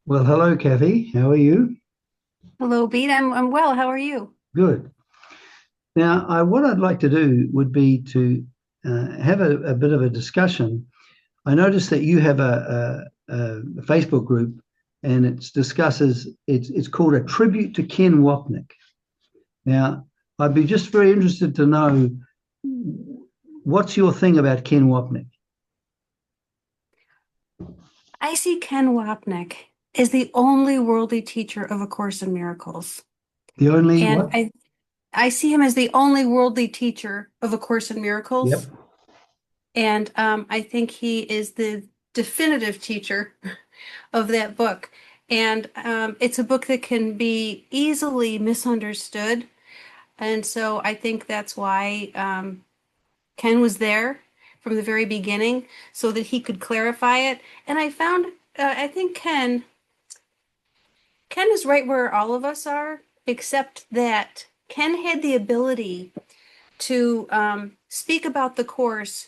Well, hello, Kathy. How are you? Hello, Beat. I'm well. How are you? Good. Now, what I'd like to do would be to have a bit of a discussion. I noticed that you have a Facebook group, and it's called a tribute to Ken Wapnick. Now, I'd be just very interested to know what's your thing about Ken Wapnick? I see Ken Wapnick as the only worldly teacher of A Course in Miracles. The only And what? I see him as the only worldly teacher of A Course in Miracles. Yep. And I think he is the definitive teacher of that book. And it's a book that can be easily misunderstood. And so I think that's why Ken was there from the very beginning so that he could clarify it. And I think Ken is right where all of us are, except that Ken had the ability to speak about the course,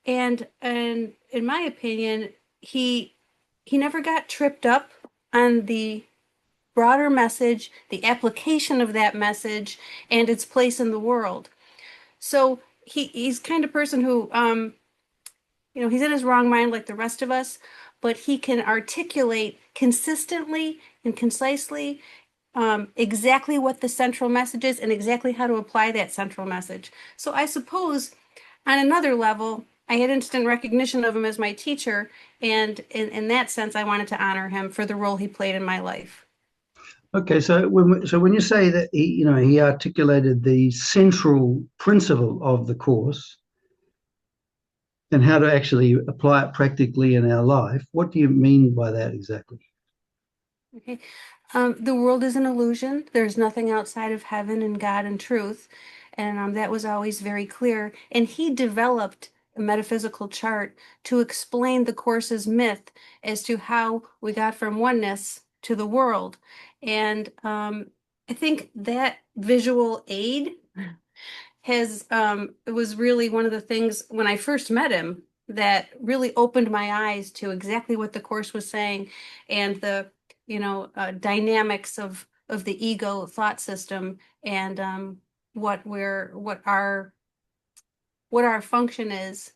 and in my opinion, he never got tripped up on the broader message, the application of that message, and its place in the world. So he's kind of person who he's in his wrong mind like the rest of us, but he can articulate consistently and concisely exactly what the central message is and exactly how to apply that central message. So I suppose on another level, I had instant recognition of him as my teacher, and in that sense, I wanted to honor him for the role he played in my life. Okay, so when you say that he articulated the central principle of the course, and how to actually apply it practically in our life. What do you mean by that exactly? Okay. The world is an illusion. There's nothing outside of heaven and God and truth. And that was always very clear. And he developed a metaphysical chart to explain the Course's myth as to how we got from oneness to the world. And I think that visual aid has it was really one of the things when I first met him that really opened my eyes to exactly what the course was saying and the dynamics of the ego thought system and what our function is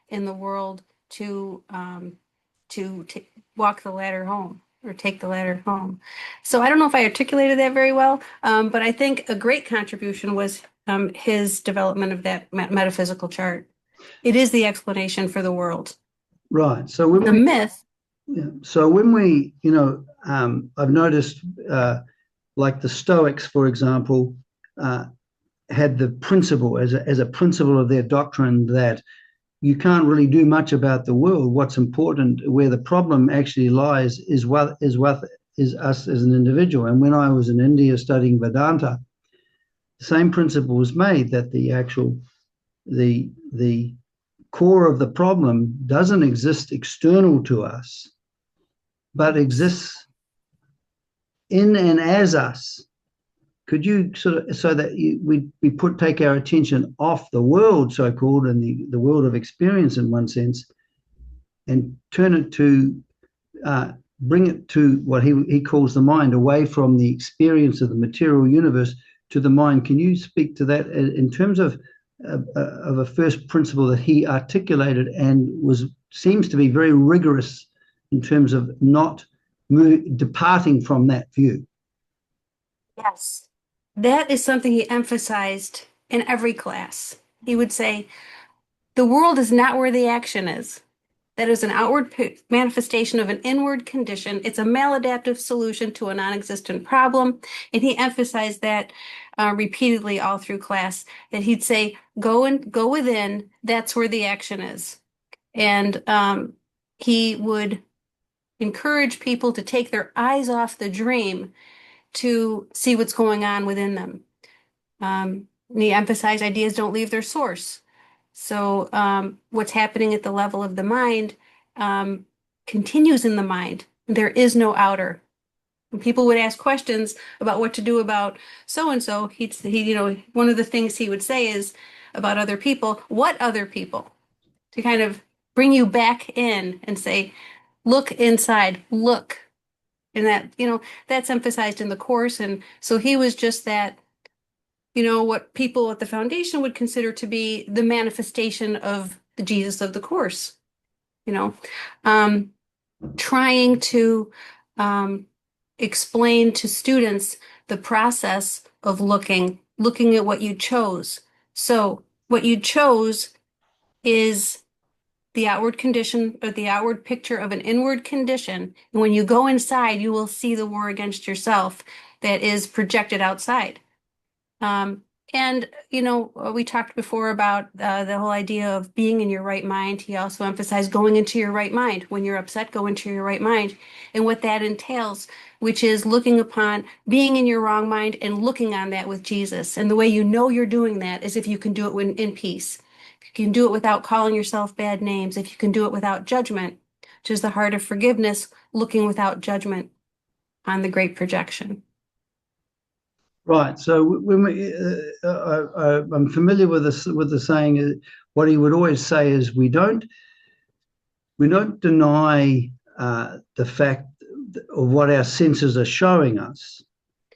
in the world to walk the ladder home or take the ladder home. So I don't know if I articulated that very well, but I think a great contribution was his development of that metaphysical chart. It is the explanation for the world. Right. So when The we, myth, yeah, so when we, I've noticed, like the Stoics, for example, uh, had the principle as a principle of their doctrine that you can't really do much about the world. What's important, where the problem actually lies, is us as an individual. And when I was in India studying Vedanta, the same principle was made that the core of the problem doesn't exist external to us, but yes. exists in and as us. Could you sort of, so that we take our attention off the world, so called, and the world of experience in one sense, and turn it to bring it to what he calls the mind, away from the experience of the material universe to the mind. Can you speak to that in terms of a first principle that he articulated and was seems to be very rigorous in terms of not departing from that view? Yes. That is something he emphasized in every class. He would say, the world is not where the action is. That is an outward manifestation of an inward condition. It's a maladaptive solution to a non-existent problem. And he emphasized that repeatedly all through class, that he'd say, go within, that's where the action is. And he would encourage people to take their eyes off the dream to see what's going on within them. And he emphasized ideas don't leave their source. So what's happening at the level of the mind um, continues in the mind. There is no outer. When people would ask questions about what to do about so and so, one of the things he would say is about other people, what other people? To kind of bring you back in and say, look inside, look. And that, that's emphasized in the course. And so he was just that, what people at the foundation would consider to be the manifestation of the Jesus of the course, you know, um, trying to um, explain to students the process of looking at what you chose. So what you chose is the outward condition or the outward picture of an inward condition. And when you go inside, you will see the war against yourself that is projected outside. Um, and, we talked before about the whole idea of being in your right mind. He also emphasized going into your right mind. When you're upset, go into your right mind. And what that entails, which is looking upon being in your wrong mind and looking on that with Jesus. And the way you know you're doing that is if you can do it when in peace. If you can do it without calling yourself bad names, if you can do it without judgment, which is the heart of forgiveness, looking without judgment on the great projection. Right. So when I'm familiar with this, with the saying, what he would always say is we don't deny the fact of what our senses are showing us,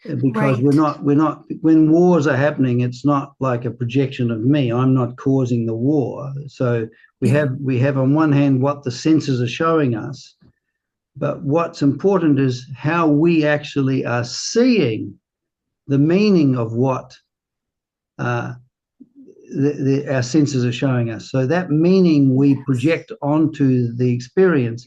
because Right. we're not when wars are happening, it's not like a projection of me. I'm not causing the war. So Yeah. we have on one hand what the senses are showing us, but what's important is how we actually are seeing the meaning of what uh, our senses are showing us. So that meaning we project onto the experience.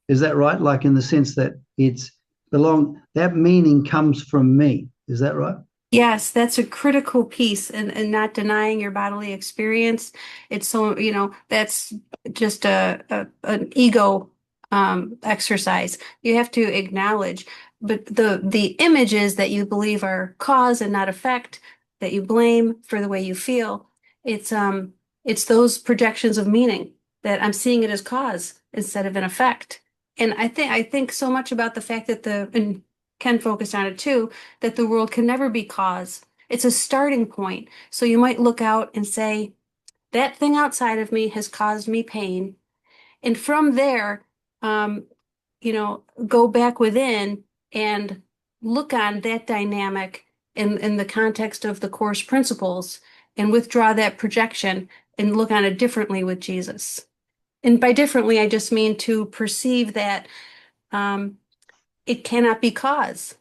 Is that right? Like in the sense that that meaning comes from me. Is that right? Yes, that's a critical piece and not denying your bodily experience. It's so, that's just an ego exercise. You have to acknowledge, but the images that you believe are cause and not effect, that you blame for the way you feel, it's those projections of meaning that I'm seeing it as cause instead of an effect. And I think so much about the fact that and Ken focused on it too, that the world can never be cause. It's a starting point. So you might look out and say, that thing outside of me has caused me pain. And from there, um, go back within and look on that dynamic in the context of the course principles and withdraw that projection and look on it differently with Jesus. And by differently, I just mean to perceive that um, it cannot be cause.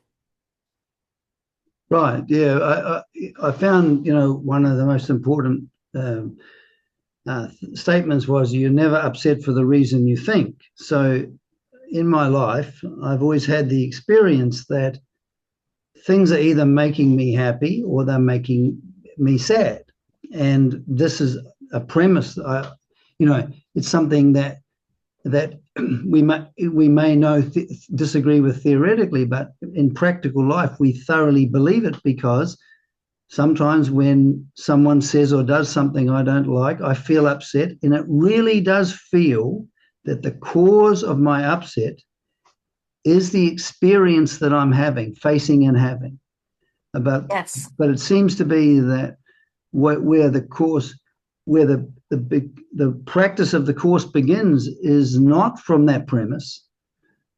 Right. Yeah. I found, one of the most important statements was, you're never upset for the reason you think. So in my life, I've always had the experience that things are either making me happy or they're making me sad. And this is a premise. It's something that we may disagree with theoretically, but in practical life we thoroughly believe it, because sometimes when someone says or does something I don't like, I feel upset, and it really does feel that the cause of my upset is the experience that I'm facing and having. But Yes. but it seems to be that where the course, where the practice of the course begins, is not from that premise,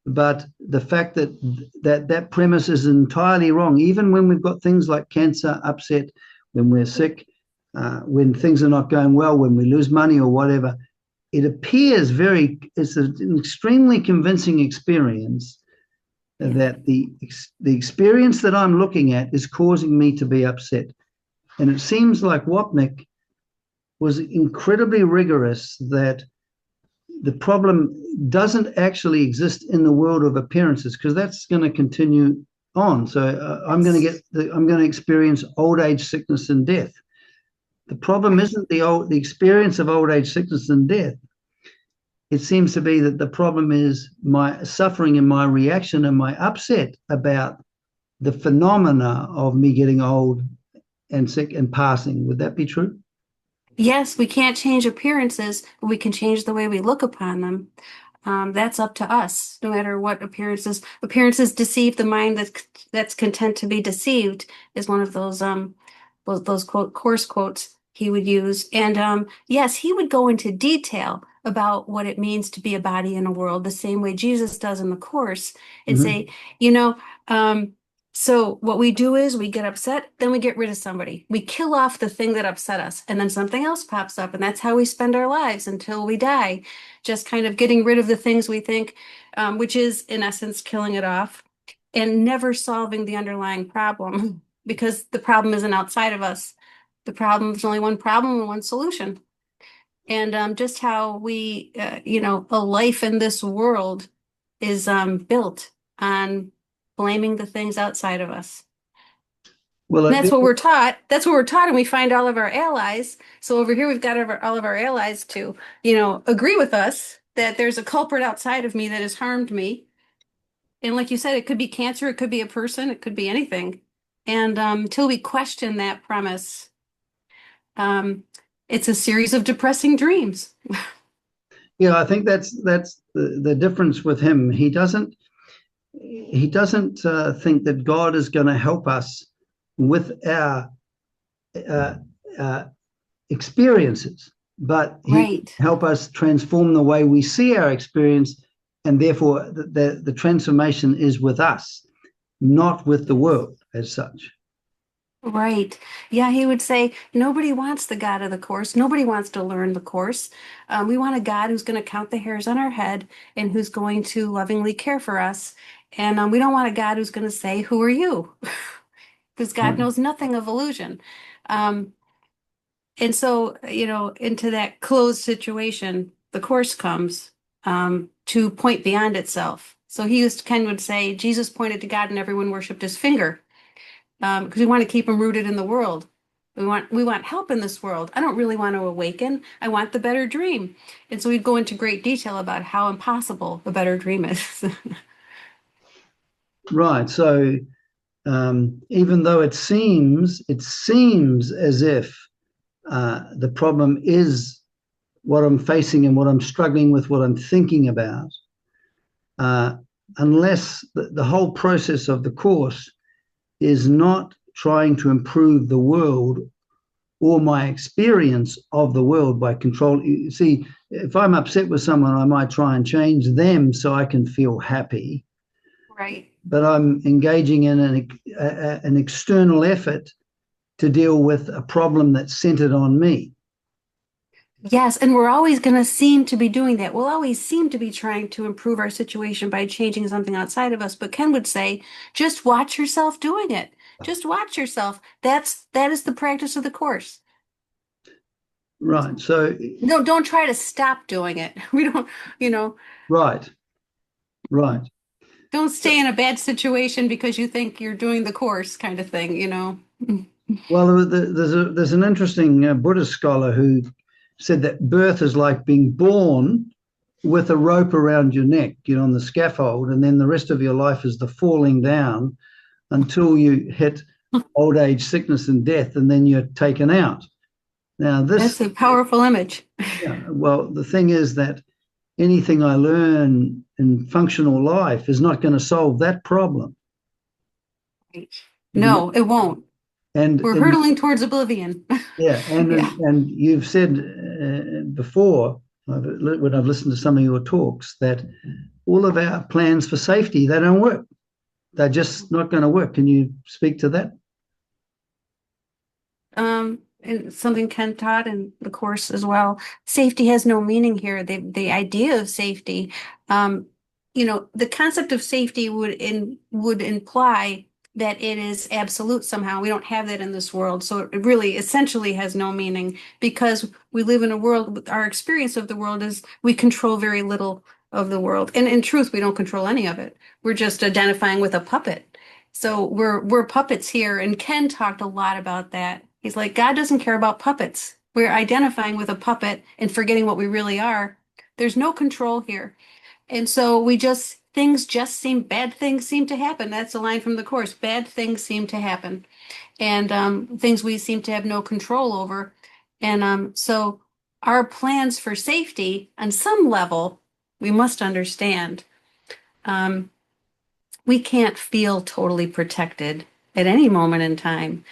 but the fact that premise is entirely wrong. Even when we've got things like cancer, upset, when we're sick, when things are not going well, when we lose money or whatever, it appears it's an extremely convincing experience that the experience that I'm looking at is causing me to be upset. And it seems like Wapnick was incredibly rigorous that the problem doesn't actually exist in the world of appearances, because that's going to continue on. So I'm going to experience old age, sickness, and death. The problem isn't the experience of old age, sickness, and death. It seems to be that the problem is my suffering and my reaction and my upset about the phenomena of me getting old and sick and passing. Would that be true? Yes, we can't change appearances, but we can change the way we look upon them. That's up to us, no matter what appearances deceive the mind that's content to be deceived is one of those quote course quotes he would use. And yes, he would go into detail about what it means to be a body in a world, the same way Jesus does in the Course, and Hmm. say, you know, so what we do is we get upset, then we get rid of somebody. We kill off the thing that upset us, and then something else pops up, and that's how we spend our lives until we die, just kind of getting rid of the things we think, which is in essence killing it off, and never solving the underlying problem because the problem isn't outside of us. The problem is only one problem and one solution. And just how we, a life in this world is built on blaming the things outside of us. Well, And that's what we're taught. That's what we're taught, and we find all of our allies. So over here, we've got all of our allies to, agree with us that there's a culprit outside of me that has harmed me. And like you said, it could be cancer, it could be a person, it could be anything. And until we question that premise, um, it's a series of depressing dreams. yeah, I think that's the difference with him. He doesn't think that God is going to help us with our uh, uh, experiences, but he can Right. help us transform the way we see our experience, and therefore the transformation is with us, not with the world as such. Right. Yeah, he would say nobody wants the God of the Course. Nobody wants to learn the Course. We want a God who's going to count the hairs on our head and who's going to lovingly care for us. And we don't want a God who's going to say, "Who are you?" Because God Right. knows nothing of illusion. Um, and so, into that closed situation, the Course comes to point beyond itself. So Ken would say, Jesus pointed to God and everyone worshiped his finger because we want to keep them rooted in the world. We want help in this world. I don't really want to awaken. I want the better dream. And so we'd go into great detail about how impossible the better dream is. Right. So even though it seems as if the problem is what I'm facing and what I'm struggling with, what I'm thinking about, uh, unless the whole process of the course is not trying to improve the world or my experience of the world by control. See, if I'm upset with someone, I might try and change them so I can feel happy, Right. but I'm engaging in an external effort to deal with a problem that's centered on me. Yes, and we're always going to seem to be doing that. We'll always seem to be trying to improve our situation by changing something outside of us. But Ken would say, just watch yourself doing it. Just watch yourself. That is the practice of the course. Right. So, No, don't try to stop doing it. We don't, you know, right, right. don't So, stay in a bad situation because you think you're doing the course kind of thing. well, there's an interesting Buddhist scholar who said that birth is like being born with a rope around your neck, on the scaffold, and then the rest of your life is the falling down until you hit old age, sickness, and death, and then you're taken out. Now, That's a powerful image. yeah, well, the thing is that anything I learn in functional life is not going to solve that problem. Right. You know? No, it won't. And We're hurtling towards oblivion. yeah, Yeah. and you've said before when I've listened to some of your talks that all of our plans for safety, they don't work. They're just not going to work. Can you speak to that? And something Ken taught in the course as well. Safety has no meaning here. The idea of safety, um, the concept of safety would imply that it is absolute somehow. We don't have that in this world, so it really essentially has no meaning because we live in a world. Our experience of the world is we control very little of the world, and in truth, we don't control any of it. We're just identifying with a puppet. So we're puppets here, and Ken talked a lot about that. He's like, God doesn't care about puppets. We're identifying with a puppet and forgetting what we really are. There's no control here. And so bad things seem to happen. That's a line from the course. Bad things seem to happen. And things we seem to have no control over. And so our plans for safety, on some level, we must understand. Um, we can't feel totally protected at any moment in time.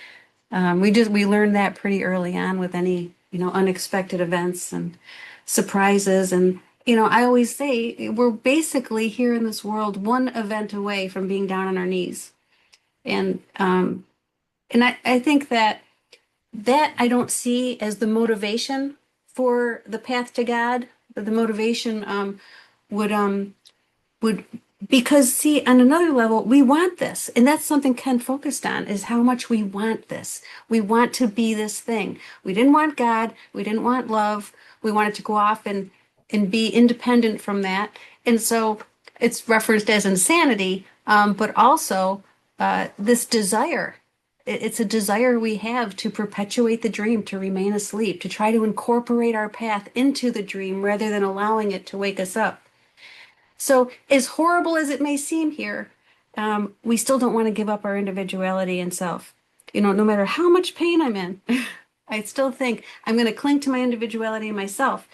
We learned that pretty early on with any unexpected events, and surprises. And, I always say we're basically here in this world one event away from being down on our knees. And I think that I don't see as the motivation for the path to God. The motivation would would because see, on another level, we want this, and that's something Ken focused on, is how much we want this. We want to be this thing. We didn't want God, we didn't want love. We wanted to go off and be independent from that. And so it's referenced as insanity, but also this desire. It's a desire we have to perpetuate the dream, to remain asleep, to try to incorporate our path into the dream rather than allowing it to wake us up. So, as horrible as it may seem here, we still don't want to give up our individuality and self. No matter how much pain I'm in, I still think I'm going to cling to my individuality and myself.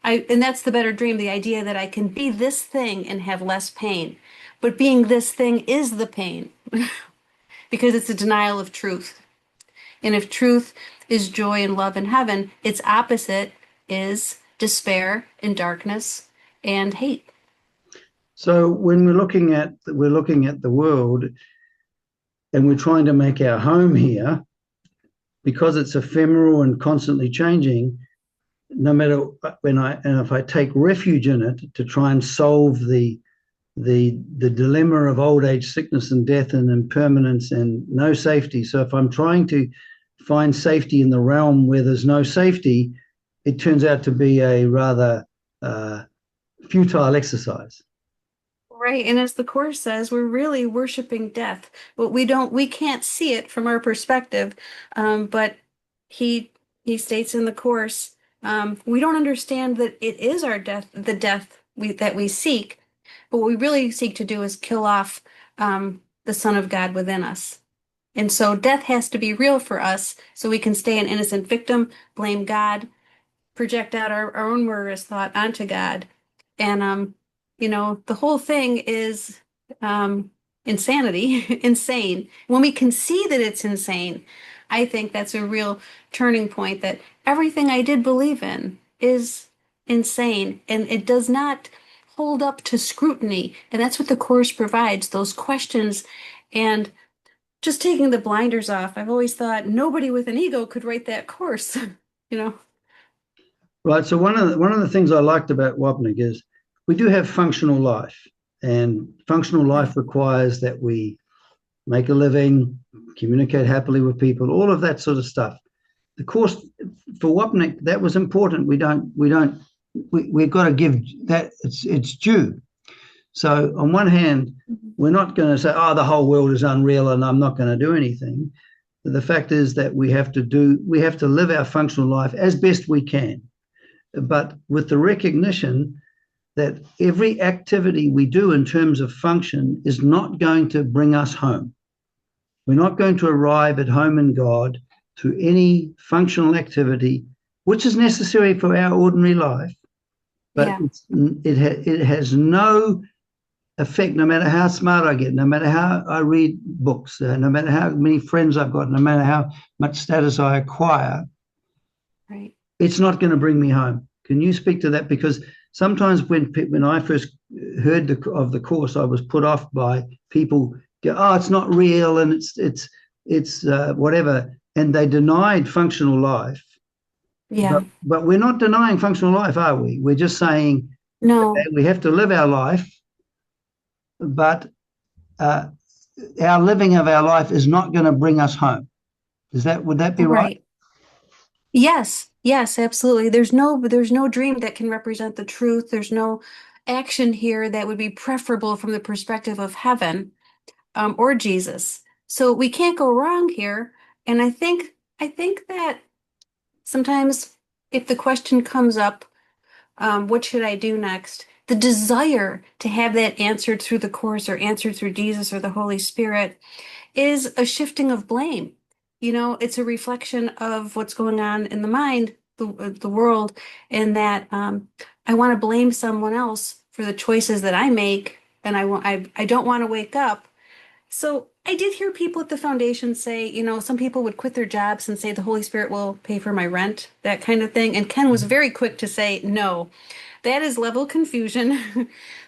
And that's the better dream, the idea that I can be this thing and have less pain. But being this thing is the pain because it's a denial of truth. And if truth is joy and love in heaven, its opposite is despair and darkness and hate. So when we're looking at the world and we're trying to make our home here, because it's ephemeral and constantly changing, no matter if I take refuge in it to try and solve the dilemma of old age, sickness and death and impermanence and no safety. So if I'm trying to find safety in the realm where there's no safety, it turns out to be a rather futile exercise. Right. And as the Course says, we're really worshiping death. But we can't see it from our perspective. But he he states in the Course, we don't understand that it is our death, the death that we seek. But what we really seek to do is kill off the Son of God within us. And so death has to be real for us so we can stay an innocent victim, blame God, project out our own murderous thought onto God. And the whole thing is insanity, insane. When we can see that it's insane, I think that's a real turning point that everything I did believe in is insane and it does not hold up to scrutiny. And that's what the Course provides, those questions and just taking the blinders off. I've always thought nobody with an ego could write that course, you know. Right. So one of the things I liked about Wapnick is we do have functional life, and functional life requires that we make a living, communicate happily with people, all of that sort of stuff. The course for Wapnick, that was important. We've got to give that it's due. So on one hand, we're not going to say, oh, the whole world is unreal and I'm not going to do anything. The fact is that we have to live our functional life as best we can, but with the recognition that every activity we do in terms of function is not going to bring us home. We're not going to arrive at home in God through any functional activity, which is necessary for our ordinary life, but Yeah. it has no effect, no matter how smart I get, no matter how I read books, no matter how many friends I've got, no matter how much status I acquire, Right. it's not going to bring me home. Can you speak to that? Because sometimes when I first heard of the course, I was put off by people go, oh, it's not real and it's whatever, and they denied functional life. Yeah. But we're not denying functional life, are we? We're just saying No. we have to live our life, but our living of our life is not going to bring us home. Would that be right? Right. Yes. Yes, absolutely. There's no dream that can represent the truth. There's no action here that would be preferable from the perspective of heaven, or Jesus. So we can't go wrong here. And I think that sometimes if the question comes up, what should I do next? The desire to have that answered through the Course or answered through Jesus or the Holy Spirit is a shifting of blame. It's a reflection of what's going on in the mind, the world, and that I want to blame someone else for the choices that I make, and I don't want to wake up So I did hear people at the foundation say, some people would quit their jobs and say the Holy Spirit will pay for my rent, that kind of thing. And Ken was very quick to say, no, that is level confusion.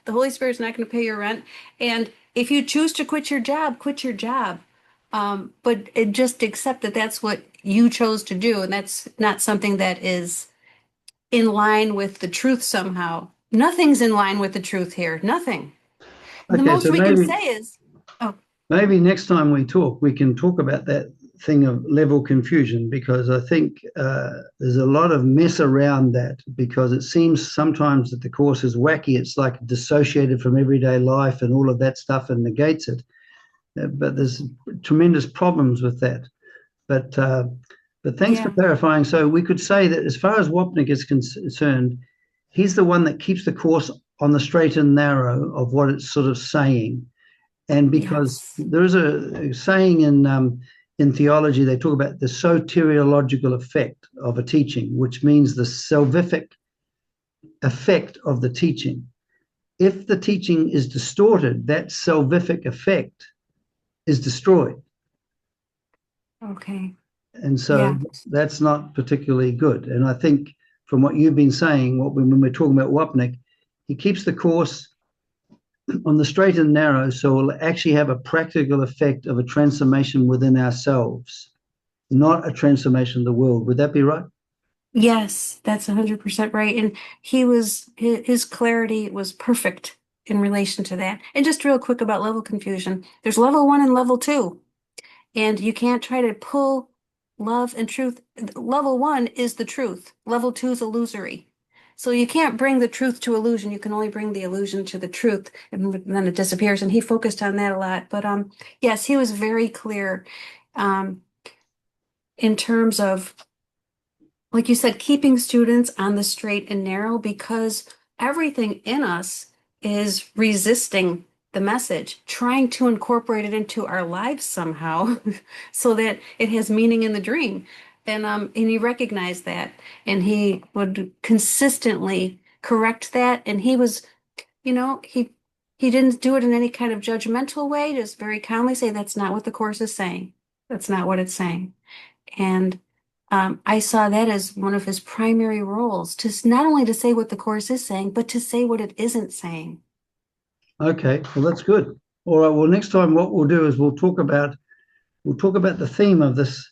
The Holy Spirit's not going to pay your rent. And if you choose to quit your job, quit your job. Just accept that that's what you chose to do. And that's not something that is in line with the truth somehow. Nothing's in line with the truth here. Nothing. The Okay, most so we can say is, oh, maybe next time we talk, we can talk about that thing of level confusion, because I think there's a lot of mess around that, because it seems sometimes that the Course is wacky. It's like dissociated from everyday life and all of that stuff and negates it. But there's tremendous problems with that. But thanks for yeah. clarifying. So we could say that as far as Wapnick is concerned, he's the one that keeps the Course on the straight and narrow of what it's sort of saying. And because Yes. there is a saying in theology, they talk about the soteriological effect of a teaching, which means the salvific effect of the teaching. If the teaching is distorted, that salvific effect is destroyed. Okay. And so Yeah. that's not particularly good. And I think from what you've been saying, when we're talking about Wapnick, he keeps the Course on the straight and narrow, so it will actually have a practical effect of a transformation within ourselves, not a transformation of the world. Would that be right? Yes, that's 100% right. And his clarity was perfect in relation to that. And just real quick about level confusion. There's level one and level two. And you can't try to pull love and truth. Level one is the truth. Level two is illusory. So you can't bring the truth to illusion. You can only bring the illusion to the truth, and then it disappears. And he focused on that a lot. But yes, he was very clear um, in terms of, like you said, keeping students on the straight and narrow, because everything in us is resisting the message, trying to incorporate it into our lives somehow so that it has meaning in the dream. And he recognized that, and he would consistently correct that. And he was, he didn't do it in any kind of judgmental way, just very calmly say, that's not what the Course is saying. That's not what it's saying. And I saw that as one of his primary roles, to not only to say what the Course is saying, but to say what it isn't saying. Okay, well that's good. All right. Well, next time what we'll do is we'll talk about the theme of this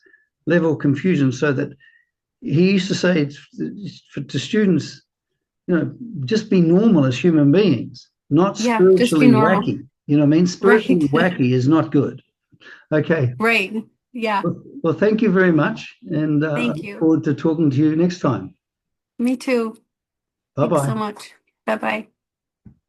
level of confusion, so that he used to say to students, just be normal as human beings, not Yeah, just be spiritually normal. wacky. You know what I mean? Right. Spiritually wacky is not good. Okay. Right. Yeah. Well, thank you very much. And I Thank look you. forward to talking to you next time. Me too. Bye Thanks so bye. much. Bye bye.